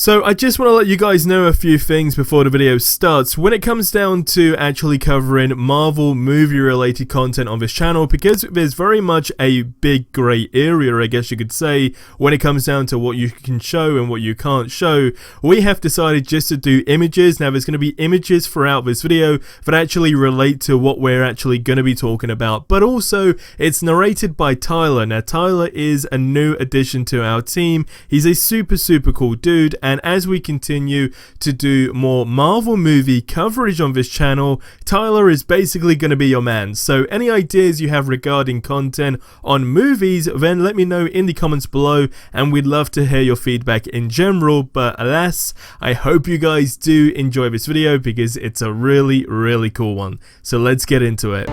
So I just want to let you guys know a few things before the video starts. When it comes down to actually covering Marvel movie related content on this channel, because there's very much a big grey area, I guess you could say, when it comes down to what you can show and what you can't show, we have decided just to do images. Now there's going to be images throughout this video that actually relate to what we're actually going to be talking about, but also it's narrated by Tyler. Now Tyler is a new addition to our team. He's a super cool dude. And as we continue to do more Marvel movie coverage on this channel, Tyler is basically going to be your man. So any ideas you have regarding content on movies, then let me know in the comments below, and we'd love to hear your feedback in general. But alas, I hope you guys do enjoy this video because it's a really cool one. So let's get into it.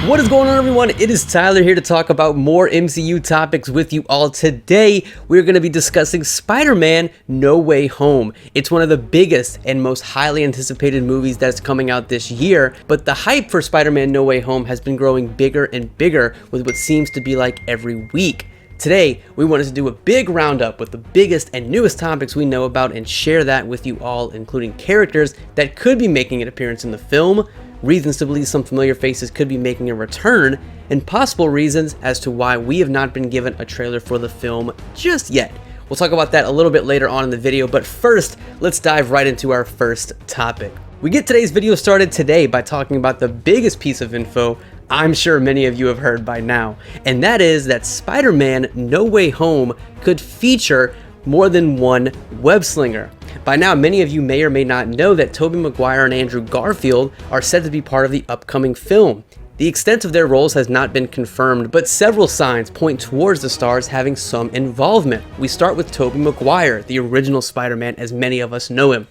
What is going on, everyone? It is Tyler here to talk about more MCU topics with you all. Today, we're going to be discussing Spider-Man No Way Home. It's one of the biggest and most highly anticipated movies that's coming out this year, but the hype for Spider-Man No Way Home has been growing bigger and bigger with what seems to be like every week. Today, we wanted to do a big roundup with the biggest and newest topics we know about and share that with you all, including characters that could be making an appearance in the film, reasons to believe some familiar faces could be making a return, and possible reasons as to why we have not been given a trailer for the film just yet. We'll talk about that a little bit later on in the video, but first, let's dive right into our first topic. We get today's video started today by talking about the biggest piece of info I'm sure many of you have heard by now, and that is that Spider-Man No Way Home could feature more than one web slinger. By now, many of you may or may not know that Tobey Maguire and Andrew Garfield are said to be part of the upcoming film. The extent of their roles has not been confirmed, but several signs point towards the stars having some involvement. We start with Tobey Maguire, the original Spider-Man as many of us know him.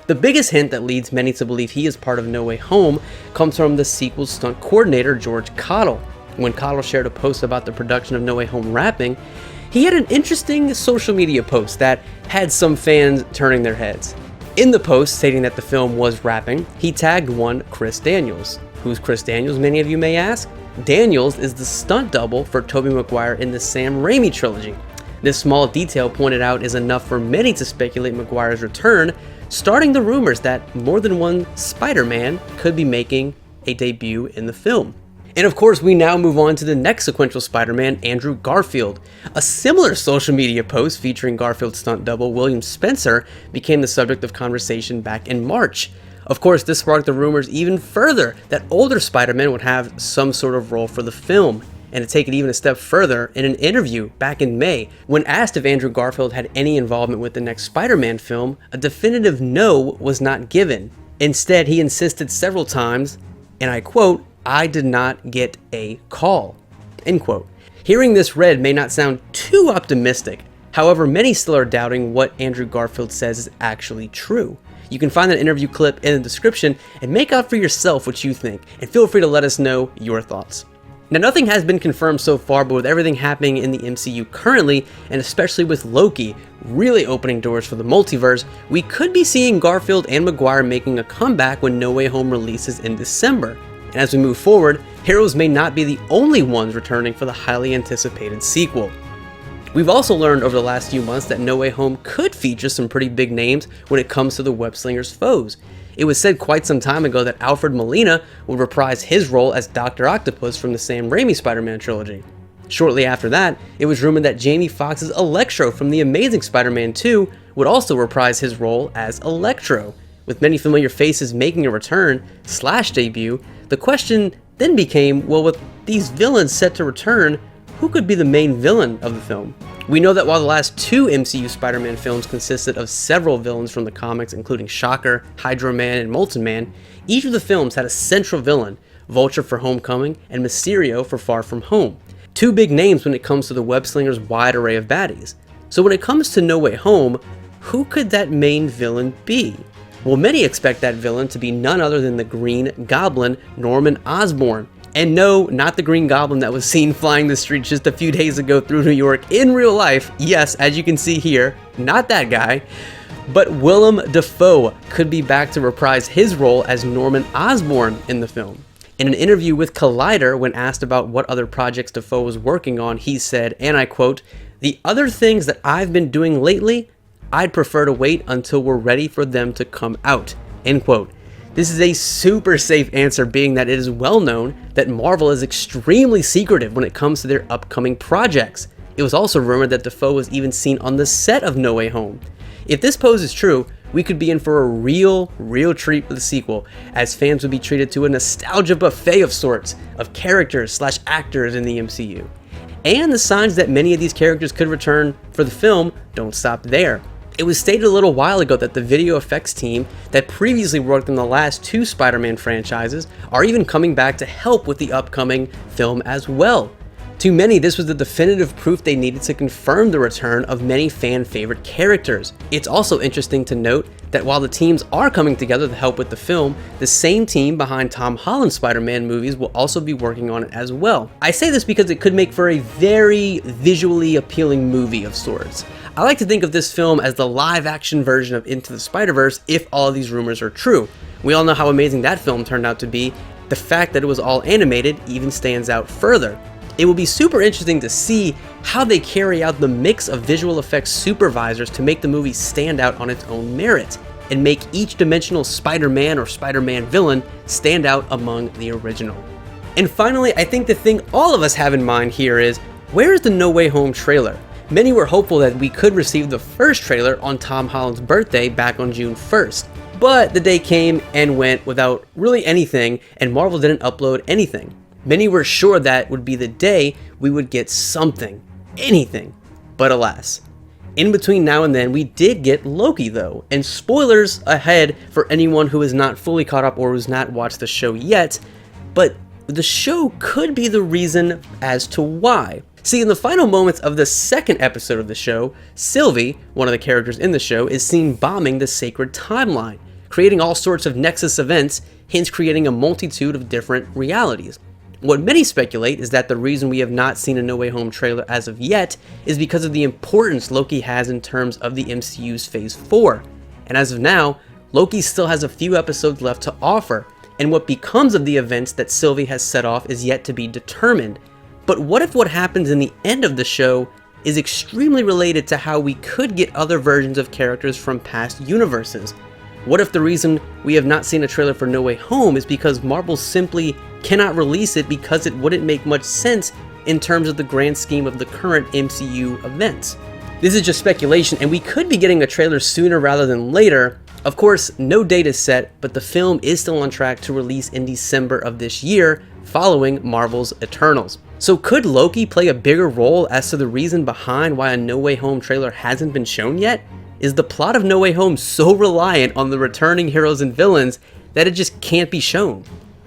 The biggest hint that leads many to believe he is part of No Way Home comes from the sequel's stunt coordinator, George Cottle. When Cottle shared a post about the production of No Way Home wrapping, he had an interesting social media post that had some fans turning their heads. In the post, stating that the film was wrapping, he tagged one Chris Daniels. Who's Chris Daniels, many of you may ask? Daniels is the stunt double for Tobey Maguire in the Sam Raimi trilogy. This small detail pointed out is enough for many to speculate Maguire's return, starting the rumors that more than one Spider-Man could be making a debut in the film. And of course, we now move on to the next sequential Spider-Man, Andrew Garfield. A similar social media post featuring Garfield's stunt double, William Spencer, became the subject of conversation back in March. Of course, this sparked the rumors even further that older Spider-Man would have some sort of role for the film. And to take it even a step further, in an interview back in May, when asked if Andrew Garfield had any involvement with the next Spider-Man film, a definitive no was not given. Instead, he insisted several times, and I quote, "I did not get a call," end quote. Hearing this read may not sound too optimistic. However, many still are doubting what Andrew Garfield says is actually true. You can find that interview clip in the description and make out for yourself what you think, and feel free to let us know your thoughts. Now, nothing has been confirmed so far, but with everything happening in the MCU currently, and especially with Loki really opening doors for the multiverse, we could be seeing Garfield and Maguire making a comeback when No Way Home releases in December. And as we move forward, heroes may not be the only ones returning for the highly anticipated sequel. We've also learned over the last few months that No Way Home could feature some pretty big names when it comes to the web-slinger's foes. It was said quite some time ago that Alfred Molina would reprise his role as Dr. Octopus from the Sam Raimi Spider-Man trilogy. Shortly after that, it was rumored that Jamie Foxx's Electro from The Amazing Spider-Man 2 would also reprise his role as Electro. With many familiar faces making a return / debut, the question then became, well, with these villains set to return, who could be the main villain of the film? We know that while the last two MCU Spider-Man films consisted of several villains from the comics, including Shocker, Hydro Man, and Molten Man, each of the films had a central villain, Vulture for Homecoming and Mysterio for Far From Home. Two big names when it comes to the web-slinger's wide array of baddies. So when it comes to No Way Home, who could that main villain be? Well, many expect that villain to be none other than the Green Goblin, Norman Osborn. And no, not the Green Goblin that was seen flying the streets just a few days ago through New York in real life. Yes, as you can see here, not that guy. But Willem Dafoe could be back to reprise his role as Norman Osborn in the film. In an interview with Collider, when asked about what other projects Dafoe was working on, he said, and I quote, "The other things that I've been doing lately, I'd prefer to wait until we're ready for them to come out," end quote. This is a super safe answer, being that it is well known that Marvel is extremely secretive when it comes to their upcoming projects. It was also rumored that Dafoe was even seen on the set of No Way Home. If this pose is true, we could be in for a real treat with the sequel, as fans would be treated to a nostalgia buffet of sorts of characters / actors in the MCU. And the signs that many of these characters could return for the film don't stop there. It was stated a little while ago that the VFX team that previously worked on the last 2 Spider-Man franchises are even coming back to help with the upcoming film as well. To many, this was the definitive proof they needed to confirm the return of many fan-favorite characters. It's also interesting to note that while the teams are coming together to help with the film, the same team behind Tom Holland's Spider-Man movies will also be working on it as well. I say this because it could make for a very visually appealing movie of sorts. I like to think of this film as the live-action version of Into the Spider-Verse if all of these rumors are true. We all know how amazing that film turned out to be. The fact that it was all animated even stands out further. It will be super interesting to see how they carry out the mix of visual effects supervisors to make the movie stand out on its own merit, and make each dimensional Spider-Man or Spider-Man villain stand out among the original. And finally, I think the thing all of us have in mind here is, where is the No Way Home trailer? Many were hopeful that we could receive the first trailer on Tom Holland's birthday back on June 1st. But the day came and went without really anything, and Marvel didn't upload anything. Many were sure that would be the day we would get something, anything, but alas. In between now and then, we did get Loki though, and spoilers ahead for anyone who is not fully caught up or who's not watched the show yet, but the show could be the reason as to why. See, in the final moments of the second episode of the show, Sylvie, one of the characters in the show, is seen bombing the sacred timeline, creating all sorts of Nexus events, hence creating a multitude of different realities. What many speculate is that the reason we have not seen a No Way Home trailer as of yet is because of the importance Loki has in terms of the MCU's Phase 4. And as of now, Loki still has a few episodes left to offer, and what becomes of the events that Sylvie has set off is yet to be determined. But what if what happens in the end of the show is extremely related to how we could get other versions of characters from past universes? What if the reason we have not seen a trailer for No Way Home is because Marvel simply cannot release it because it wouldn't make much sense in terms of the grand scheme of the current MCU events? This is just speculation, and we could be getting a trailer sooner rather than later. Of course, no date is set, but the film is still on track to release in December of this year, following Marvel's Eternals. So could Loki play a bigger role as to the reason behind why a No Way Home trailer hasn't been shown yet? Is the plot of No Way Home so reliant on the returning heroes and villains that it just can't be shown?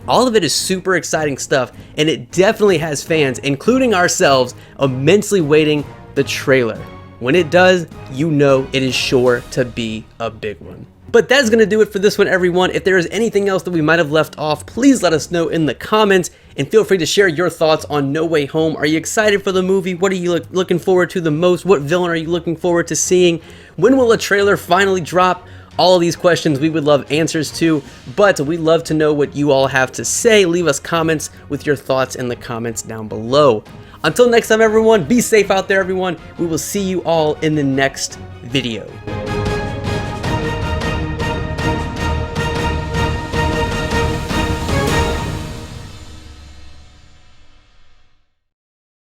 All of it is super exciting stuff, and it definitely has fans, including ourselves, immensely waiting the trailer. When it does, you know it is sure to be a big one. But that's going to do it for this one, everyone. If there is anything else that we might have left off, please let us know in the comments, and feel free to share your thoughts on No Way Home. Are you excited for the movie? What are you looking forward to the most? What villain are you looking forward to seeing? When will a trailer finally drop? All of these questions we would love answers to, but we'd love to know what you all have to say. Leave us comments with your thoughts in the comments down below. Until next time, everyone, be safe out there, everyone. We will see you all in the next video.